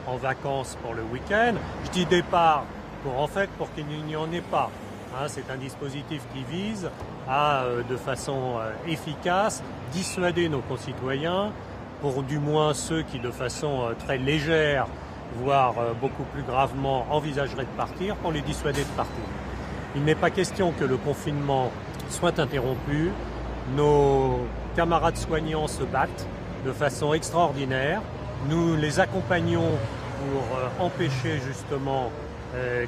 en vacances pour le week-end. Je dis départ pour qu'il n'y en ait pas. Hein, c'est un dispositif qui vise à, de façon efficace, dissuader nos concitoyens, pour du moins ceux qui de façon très légère, voire beaucoup plus gravement, envisageraient de partir, pour les dissuader de partir. Il n'est pas question que le confinement soit interrompu. Nos camarades soignants se battent de façon extraordinaire. Nous les accompagnons pour empêcher justement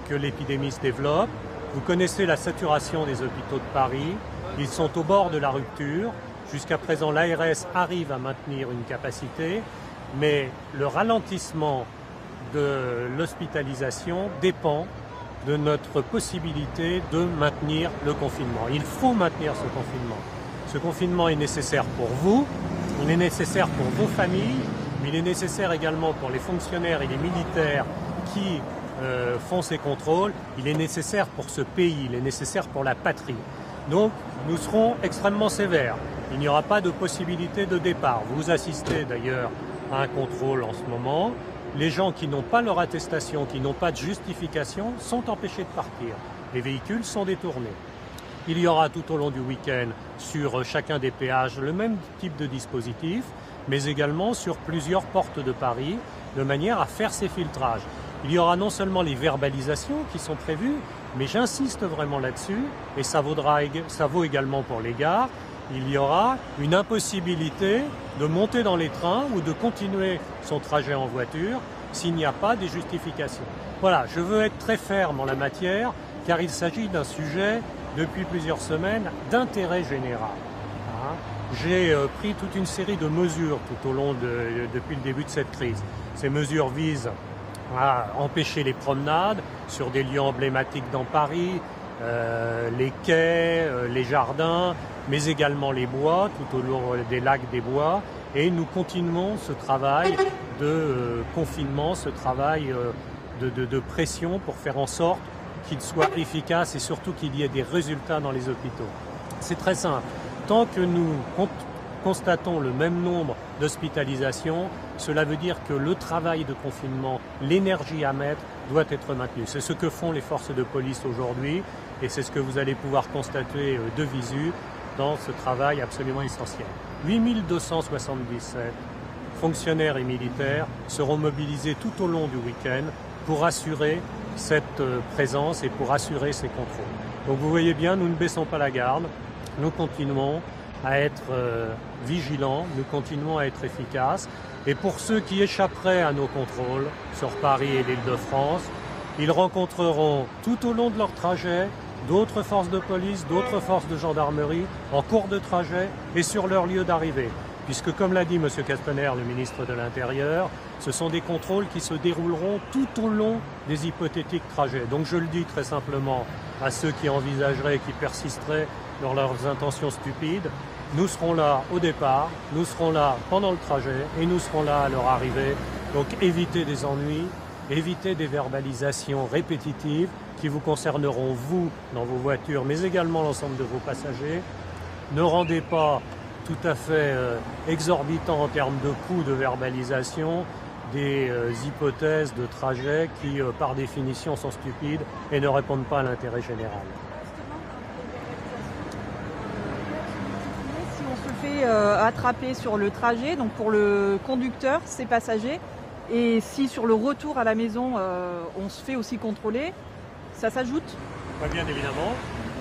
que l'épidémie se développe. Vous connaissez la saturation des hôpitaux de Paris. Ils sont au bord de la rupture. Jusqu'à présent, l'ARS arrive à maintenir une capacité, mais le ralentissement de l'hospitalisation dépend de notre possibilité de maintenir le confinement. Il faut maintenir ce confinement. Ce confinement est nécessaire pour vous, il est nécessaire pour vos familles, mais il est nécessaire également pour les fonctionnaires et les militaires qui font ces contrôles. Il est nécessaire pour ce pays, il est nécessaire pour la patrie. Donc, nous serons extrêmement sévères. Il n'y aura pas de possibilité de départ. Vous assistez d'ailleurs à un contrôle en ce moment. Les gens qui n'ont pas leur attestation, qui n'ont pas de justification, sont empêchés de partir. Les véhicules sont détournés. Il y aura tout au long du week-end sur chacun des péages le même type de dispositif, mais également sur plusieurs portes de Paris, de manière à faire ces filtrages. Il y aura non seulement les verbalisations qui sont prévues, mais j'insiste vraiment là-dessus, et ça vaut également pour les gares. Il y aura une impossibilité de monter dans les trains ou de continuer son trajet en voiture s'il n'y a pas des justifications. Voilà, je veux être très ferme en la matière car il s'agit d'un sujet depuis plusieurs semaines d'intérêt général. J'ai pris toute une série de mesures tout au long depuis le début de cette crise. Ces mesures visent à empêcher les promenades sur des lieux emblématiques dans Paris, les quais, les jardins, mais également les bois, tout au long des lacs des bois. Et nous continuons ce travail de confinement, ce travail de pression pour faire en sorte qu'il soit efficace et surtout qu'il y ait des résultats dans les hôpitaux. C'est très simple. Tant que nous constatons le même nombre d'hospitalisations, cela veut dire que le travail de confinement, l'énergie à mettre, doit être maintenu. C'est ce que font les forces de police aujourd'hui et c'est ce que vous allez pouvoir constater de visu dans ce travail absolument essentiel. 8277 fonctionnaires et militaires seront mobilisés tout au long du week-end pour assurer cette présence et pour assurer ces contrôles. Donc vous voyez bien, nous ne baissons pas la garde, nous continuons à être vigilants, nous continuons à être efficaces. Et pour ceux qui échapperaient à nos contrôles sur Paris et l'Île-de-France, ils rencontreront tout au long de leur trajet d'autres forces de police, d'autres forces de gendarmerie en cours de trajet et sur leur lieu d'arrivée. Puisque, comme l'a dit M. Castaner, le ministre de l'Intérieur, ce sont des contrôles qui se dérouleront tout au long des hypothétiques trajets. Donc je le dis très simplement à ceux qui envisageraient, qui persisteraient dans leurs intentions stupides, nous serons là au départ, nous serons là pendant le trajet et nous serons là à leur arrivée. Donc évitez des ennuis, évitez des verbalisations répétitives qui vous concerneront vous dans vos voitures, mais également l'ensemble de vos passagers. Ne rendez pas tout à fait exorbitant en termes de coûts de verbalisation des hypothèses de trajet qui, par définition, sont stupides et ne répondent pas à l'intérêt général. Si on se fait attraper sur le trajet, donc pour le conducteur, ses passagers, et si sur le retour à la maison, on se fait aussi contrôler, ça s'ajoute? Bien évidemment,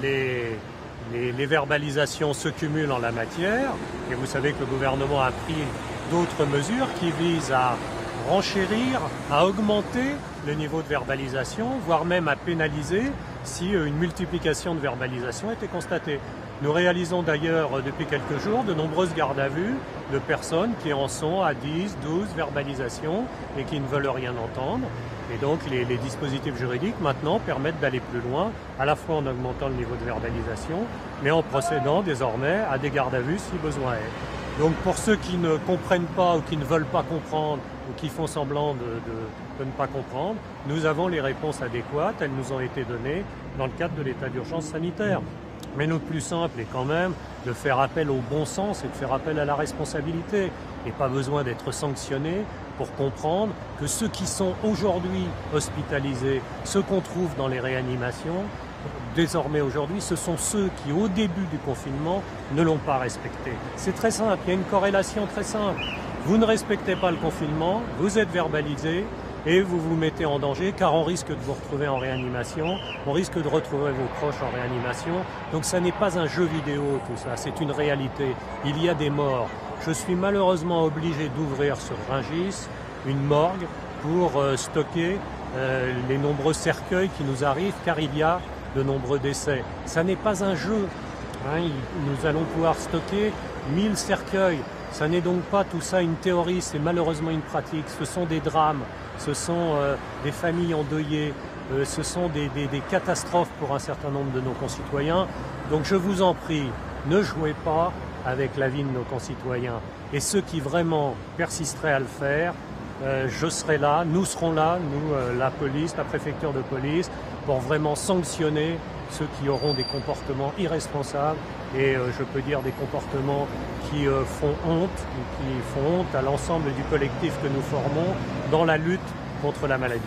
les verbalisations se cumulent en la matière et vous savez que le gouvernement a pris d'autres mesures qui visent à renchérir, à augmenter le niveau de verbalisation, voire même à pénaliser si une multiplication de verbalisations était constatée. Nous réalisons d'ailleurs depuis quelques jours de nombreuses gardes à vue de personnes qui en sont à 10, 12 verbalisations et qui ne veulent rien entendre. Et donc les dispositifs juridiques maintenant permettent d'aller plus loin, à la fois en augmentant le niveau de verbalisation, mais en procédant désormais à des gardes à vue si besoin est. Donc pour ceux qui ne comprennent pas ou qui ne veulent pas comprendre ou qui font semblant de ne pas comprendre, nous avons les réponses adéquates, elles nous ont été données dans le cadre de l'état d'urgence sanitaire. Mais le plus simple est quand même de faire appel au bon sens et de faire appel à la responsabilité. Et pas besoin d'être sanctionné pour comprendre que ceux qui sont aujourd'hui hospitalisés, ceux qu'on trouve dans les réanimations, désormais aujourd'hui, ce sont ceux qui, au début du confinement, ne l'ont pas respecté. C'est très simple, il y a une corrélation très simple. Vous ne respectez pas le confinement, vous êtes verbalisé et vous vous mettez en danger car on risque de vous retrouver en réanimation, on risque de retrouver vos proches en réanimation. Donc ça n'est pas un jeu vidéo tout ça, c'est une réalité. Il y a des morts. Je suis malheureusement obligé d'ouvrir sur Rungis une morgue pour stocker les nombreux cercueils qui nous arrivent car il y a de nombreux décès. Ça n'est pas un jeu. Nous allons pouvoir stocker 1000 cercueils. Ça n'est donc pas tout ça une théorie, c'est malheureusement une pratique. Ce sont des drames, ce sont des familles endeuillées, ce sont des catastrophes pour un certain nombre de nos concitoyens. Donc je vous en prie, ne jouez pas avec la vie de nos concitoyens. Et ceux qui vraiment persisteraient à le faire, je serai là, nous serons là, nous, la police, la préfecture de police, pour vraiment sanctionner ceux qui auront des comportements irresponsables et je peux dire des comportements qui font honte à l'ensemble du collectif que nous formons dans la lutte contre la maladie.